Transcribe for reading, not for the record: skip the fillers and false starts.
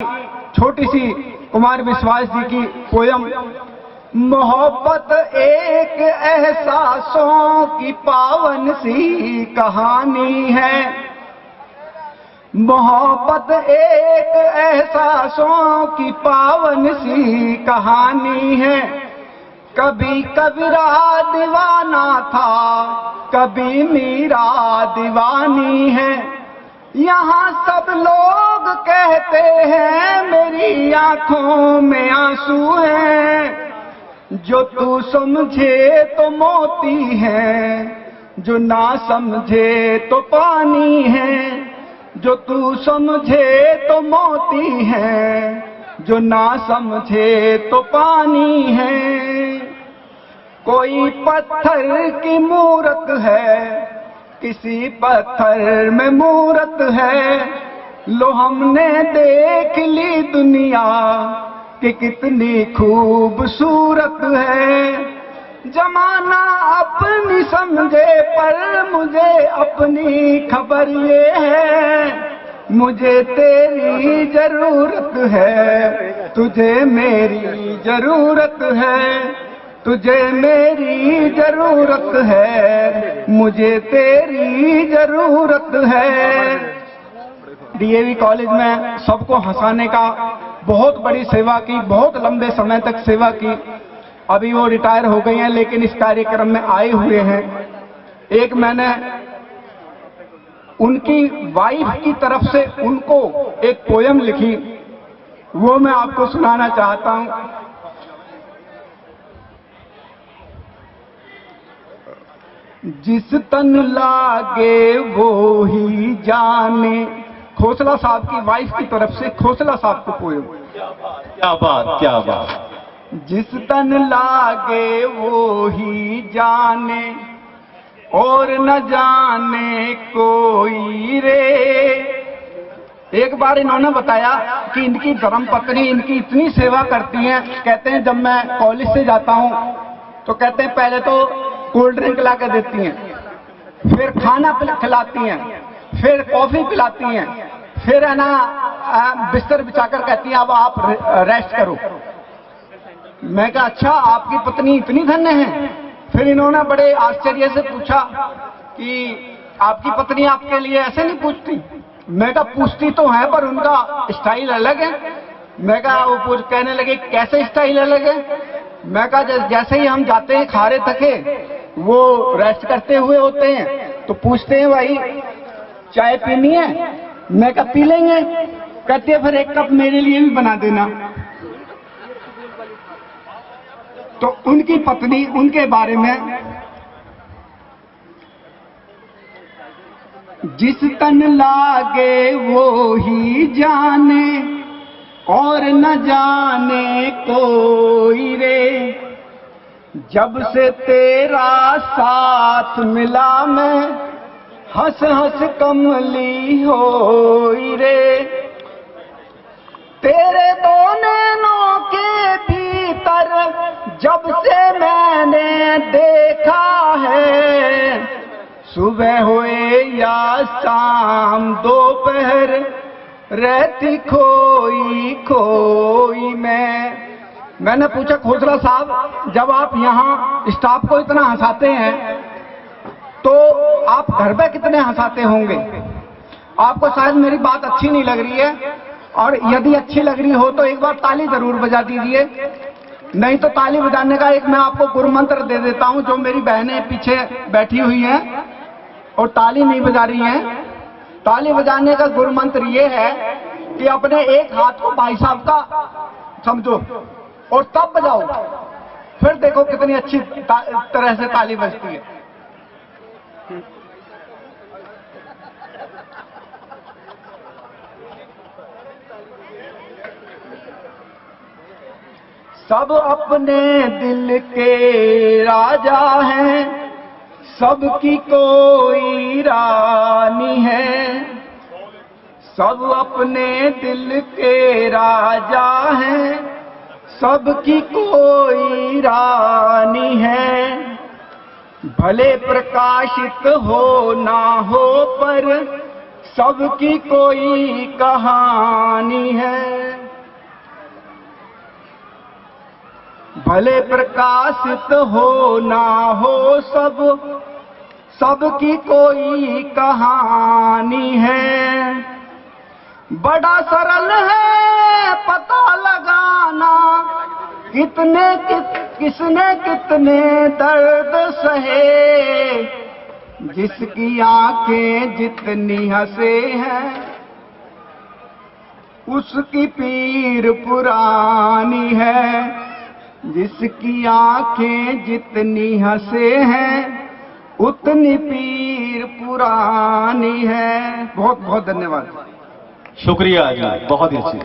छोटी सी कुमार विश्वास जी की पोयम। मोहब्बत एक एहसासों की पावन सी कहानी है। मोहब्बत एक एहसासों की पावन सी कहानी है। कभी कबीरा दीवाना था, कभी मीरा दीवानी है। यहाँ सब लोग कहते हैं मेरी आंखों में आंसू हैं। जो तू समझे तो मोती है, जो ना समझे तो पानी है। जो तू समझे तो मोती है, जो ना समझे तो पानी है। कोई पत्थर की मूरत है, किसी पत्थर में मूरत है। लो हमने देख ली दुनिया कि कितनी खूबसूरत है। जमाना अपनी समझे पर मुझे अपनी खबर ये है। मुझे तेरी जरूरत है, तुझे मेरी जरूरत है। तुझे मेरी जरूरत है, मुझे तेरी जरूरत है। डीएवी कॉलेज में सबको हंसाने का बहुत बड़ी सेवा की, बहुत लंबे समय तक सेवा की। अभी वो रिटायर हो गई हैं, लेकिन इस कार्यक्रम में आए हुए हैं। एक मैंने उनकी वाइफ की तरफ से उनको एक पोयम लिखी, वो मैं आपको सुनाना चाहता हूं। जिस तन लागे वो ही जाने। खोसला साहब की वाइफ की तरफ से खोसला साहब को पोयम। क्या बात, क्या बात। जिस तन लागे वो ही जाने, और न जाने कोई रे। एक बार इन्होंने बताया कि इनकी धर्मपत्नी इनकी इतनी सेवा करती हैं। कहते हैं जब मैं कॉलेज से जाता हूं तो कहते हैं पहले तो कोल्ड ड्रिंक ला के देती हैं, फिर खाना खिलाती हैं, फिर कॉफी पिलाती हैं, फिर है ना बिस्तर बिछाकर कहती हैं अब आप रेस्ट करो। मैं कहा अच्छा आपकी पत्नी इतनी धन्य है। फिर इन्होंने बड़े आश्चर्य से पूछा कि आपकी पत्नी आपके लिए ऐसे नहीं पूछती। मैं कहा पूछती तो है पर उनका स्टाइल अलग है। मैं कहा वो कहने लगे कैसे स्टाइल अलग है। मैं कहा जैसे ही हम जाते हैं खारे थके, वो रेस्ट करते हुए होते हैं तो पूछते हैं भाई चाय पीनी है। मैं कहा पी लेंगे। कहते हैं फिर एक कप मेरे लिए भी बना देना। तो उनकी पत्नी उनके बारे में, जिस तन लागे वो ही जाने, और न जाने कोई रे। जब से तेरा साथ मिला मैं हंस हंस कमली होई रे। तेरे दो नैनों के भीतर जब से मैंने देखा है, सुबह होए या शाम दोपहर रहती खोई खोई मैंने पूछा खोसला साहब जब आप यहाँ स्टाफ को इतना हंसाते हैं तो आप घर में कितने हंसाते होंगे। आपको शायद मेरी बात अच्छी नहीं लग रही है, और यदि अच्छी लग रही हो तो एक बार ताली जरूर बजा दीजिए। नहीं तो ताली बजाने का एक मैं आपको गुरु मंत्र दे देता हूं। जो मेरी बहनें पीछे बैठी हुई हैं और ताली नहीं बजा रही हैं, ताली बजाने का गुरु मंत्र ये है कि अपने एक हाथ को भाई साहब का समझो और तब बजाओ। फिर देखो कितनी अच्छी तरह से ताली बजती है। सब अपने दिल के राजा हैं, सबकी कोई रानी है। सब अपने दिल के राजा हैं, सबकी कोई रानी है। भले प्रकाशित हो ना हो पर सबकी कोई कहानी है। भले प्रकाशित हो ना हो सबकी कोई कहानी है। बड़ा सरल है पता लगाना किसने कितने दर्द सहे। जिसकी आंखें जितनी हंसे हैं उसकी पीर पुरानी है। जिसकी आंखें जितनी हंसे हैं उतनी पीर पुरानी है। बहुत बहुत धन्यवाद। शुक्रिया जी, बहुत ही अच्छी।